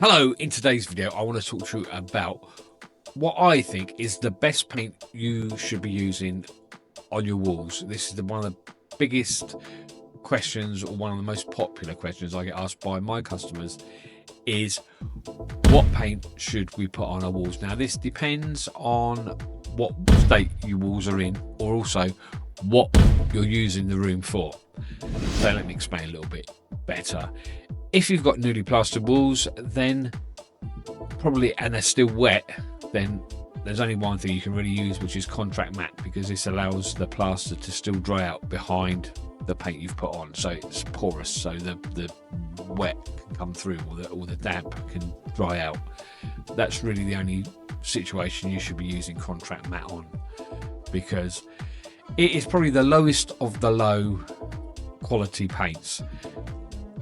Hello, in today's video I want to talk to you about what I think is the best paint you should be using on your walls. This is one of the biggest questions, or one of the most popular questions I get asked by my customers, is what paint should we put on our walls. Now this depends on what state your walls are in, or also what you're using the room for. So let me explain a little bit better. If you've got newly plastered walls, then probably, and they're still wet, then there's only one thing you can really use, which is contract matte, because this allows the plaster to still dry out behind the paint you've put on, so it's porous, so the wet can come through, or the damp can dry out. That's really the only situation you should be using contract matte on, because it is probably the lowest of the low quality paints.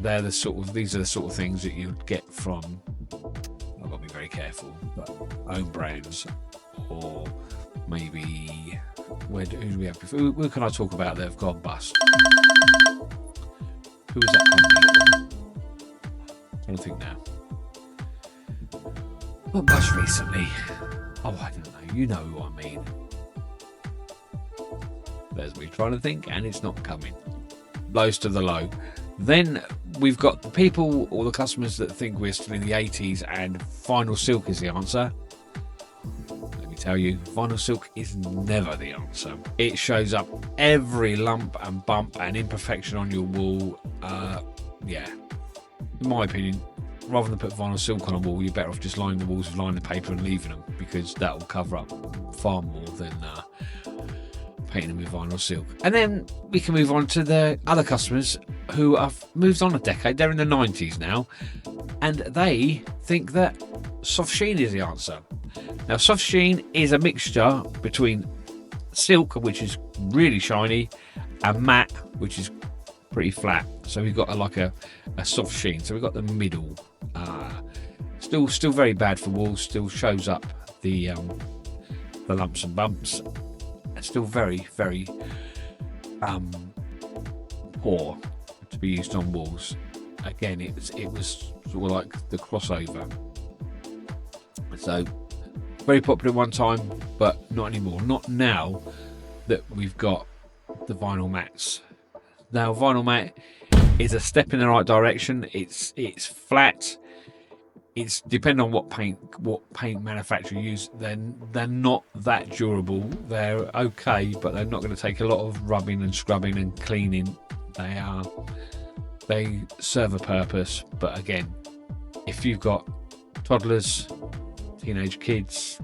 These are the sort of things that you'd get from, I've got to be very careful, but own brands, or maybe who do we have before? Who can I talk about that have gone bust? Who was that company? I don't think now. Not bust recently. Oh, I don't know. You know who I mean. There's me trying to think, and it's not coming. Lowest of the low. Then we've got the people, or the customers, that think we're still in the 80s and vinyl silk is the answer. Let me tell you, vinyl silk is never the answer. It shows up every lump and bump and imperfection on your wall. Yeah, in my opinion, rather than put vinyl silk on a wall, you're better off just lining the walls with liner paper and leaving them, because that will cover up far more than painting them with vinyl silk. And then we can move on to the other customers who have moved on a decade. They're in the 90s now, and they think that soft sheen is the answer. Now, soft sheen is a mixture between silk, which is really shiny, and matte, which is pretty flat. So we've got a soft sheen. So we've got the middle. Still very bad for walls. Still shows up the lumps and bumps. Still very, very poor to be used on walls. Again, it was sort of like the crossover. So very popular one time, but not anymore. Not now that we've got the vinyl mattes. Now vinyl matte is a step in the right direction. It's flat. It's depending on what paint manufacturer you use. They're not that durable. They're okay, but they're not going to take a lot of rubbing and scrubbing and cleaning. They serve a purpose, but again, if you've got toddlers, teenage kids,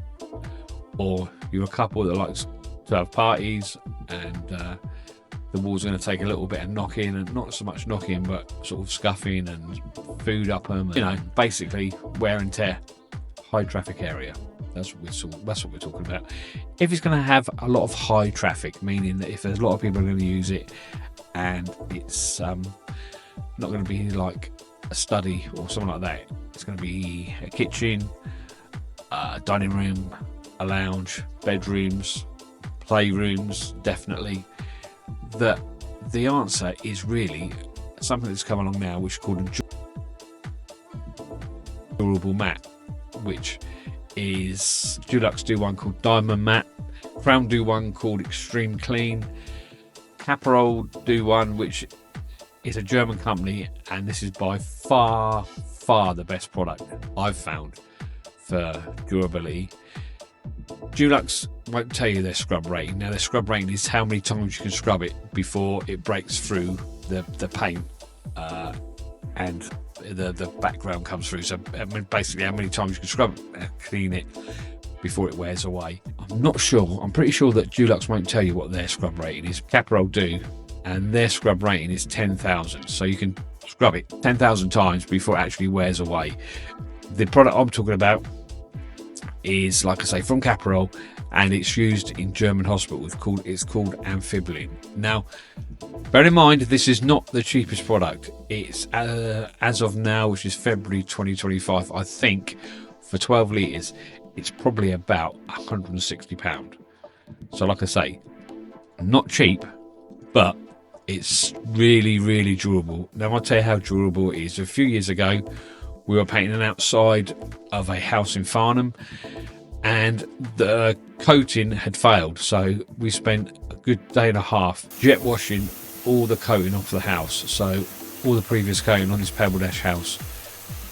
or you're a couple that likes to have parties, and the walls are going to take a little bit of knocking, and not so much knocking, but sort of scuffing and food up them, and, basically wear and tear, high traffic area. That's what we're talking about. If it's going to have a lot of high traffic, meaning that if there's a lot of people going to use it, and it's not going to be like a study or something like that, it's going to be a kitchen, a dining room, a lounge, bedrooms, playrooms, definitely. That the answer is really something that's come along now, which is called a durable matte, which is Dulux do one called Diamond Matte, Crown do one called Extreme Clean, Caparol do one which is a German company, and this is by far the best product I've found for durability. Dulux won't tell you their scrub rating. Now, their scrub rating is how many times you can scrub it before it breaks through the paint and the background comes through. So basically how many times you can scrub it, clean it before it wears away. I'm not sure. I'm pretty sure that Dulux won't tell you what their scrub rating is. Caparol do, and their scrub rating is 10,000. So you can scrub it 10,000 times before it actually wears away. The product I'm talking about is, like I say, from Caparol, and it's used in German hospitals. It's called Amphibolin. Now, bear in mind, this is not the cheapest product. It's as of now, which is February 2025, I think, for 12 litres, it's probably about £160. So, like I say, not cheap, but it's really, really durable. Now, I'll tell you how durable it is. A few years ago, We were painting outside of a house in Farnham, and the coating had failed. So we spent a good day and a half jet washing all the coating off the house. So all the previous coating on this Pebble Dash house,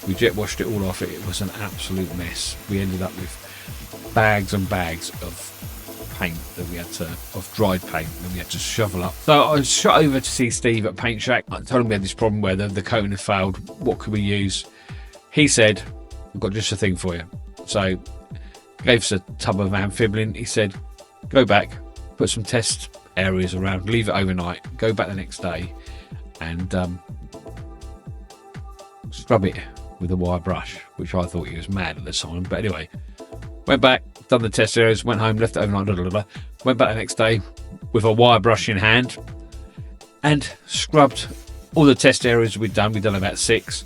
we jet washed it all off. It was an absolute mess. We ended up with bags and bags of paint that we had to, of dried paint that we had to shovel up. So I shot over to see Steve at Paint Shack. I told him we had this problem where the coating had failed. What could we use? He said, I've got just a thing for you. So gave us a tub of Amphibolin. He said, go back, put some test areas around, leave it overnight, go back the next day and scrub it with a wire brush, which I thought he was mad at the time. But anyway, went back, done the test areas, went home, left it overnight, went back the next day with a wire brush in hand and scrubbed all the test areas we'd done. We'd done about 6,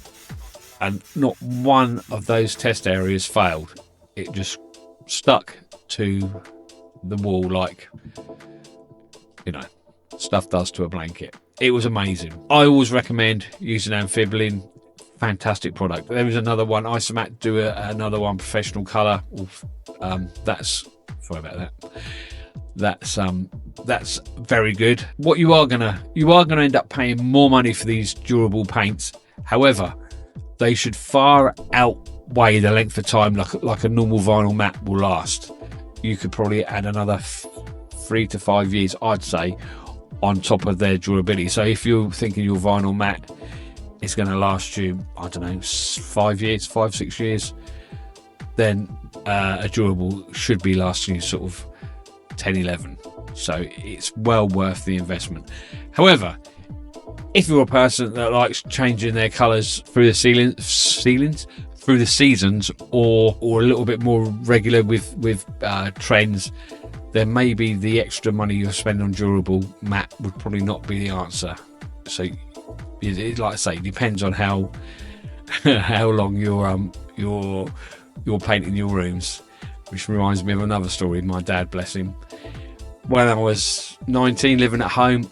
and not one of those test areas failed. It just stuck to the wall like, you know, stuff does to a blanket. It was amazing. I always recommend using Amphibolin. Fantastic product. There was another one, Isomat do another one, professional colour. That's, sorry about that. That's very good. What you are gonna end up paying more money for these durable paints. However, they should far outweigh the length of time like a normal vinyl mat will last. You could probably add another 3 to 5 years, I'd say, on top of their durability. So if you're thinking your vinyl mat is going to last you, I don't know, 5, 6 years, then a durable should be lasting you sort of 10, 11. So it's well worth the investment. However, if you're a person that likes changing their colours through the ceilings, through the seasons, or a little bit more regular with trends, then maybe the extra money you're spending on durable mat would probably not be the answer. So, like I say, it depends on how long you're painting your rooms. Which reminds me of another story. My dad, bless him, when I was 19, living at home,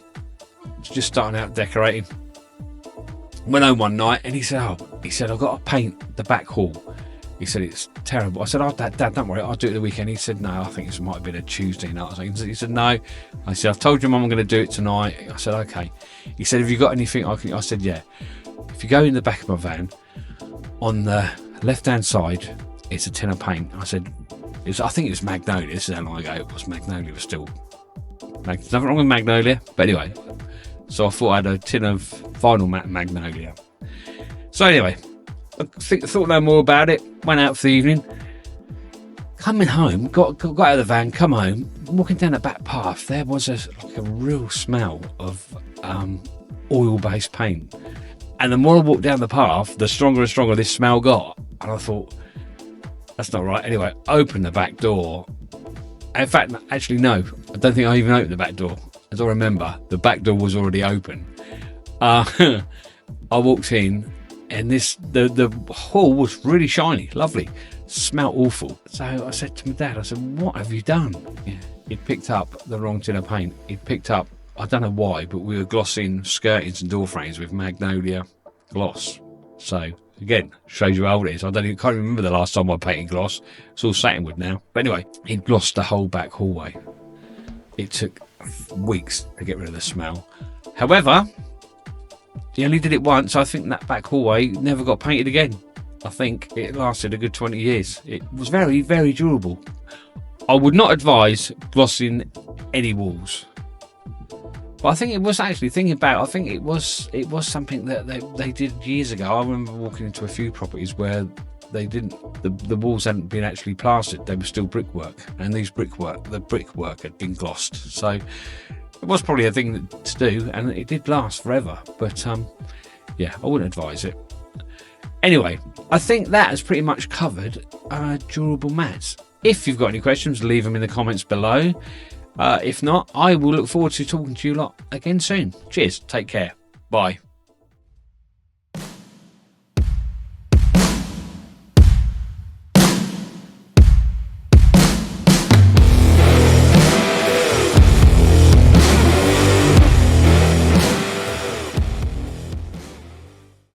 just starting out decorating, went home one night and he said, I've got to paint the back hall. He said, it's terrible. I said, oh, Dad, don't worry, I'll do it the weekend. He said, no, I think this might have been a Tuesday night. He said, no. I said, I've told your mum I'm going to do it tonight. I said, okay. He said, have you got anything I can? I said, yeah. If you go in the back of my van, on the left-hand side, it's a tin of paint. I said, I think it was Magnolia. This is how long ago it was. Magnolia was still... There's nothing wrong with Magnolia. But anyway, so I thought I had a tin of vinyl matte Magnolia. So anyway, I thought no more about it. Went out for the evening. Coming home, got out of the van, come home, walking down the back path, there was a real smell of oil-based paint. And the more I walked down the path, the stronger and stronger this smell got. And I thought, that's not right. Anyway, opened the back door. In fact, actually, no. I don't think I even opened the back door. As I remember, the back door was already open. I walked in, and the hall was really shiny, lovely. Smelled awful. So I said to my dad, I said, what have you done? Yeah. He'd picked up the wrong tin of paint. He'd picked up, I don't know why, but we were glossing skirtings and door frames with Magnolia gloss. So again, shows you how old it is. I can't remember the last time I painted gloss. It's all satinwood now. But anyway, he'd glossed the whole back hallway. It took weeks to get rid of the smell. However, he only did it once. I think that back hallway never got painted again. I think it lasted a good 20 years. It was very, very durable. I would not advise glossing any walls. But I think it was actually thinking about. I think it was something that they did years ago. I remember walking into a few properties where they didn't. The walls hadn't been actually plastered. They were still brickwork, and the brickwork had been glossed. So it was probably a thing to do, and it did last forever. But yeah, I wouldn't advise it. Anyway, I think that has pretty much covered durable mats. If you've got any questions, leave them in the comments below. If not, I will look forward to talking to you lot again soon. Cheers. Take care. Bye.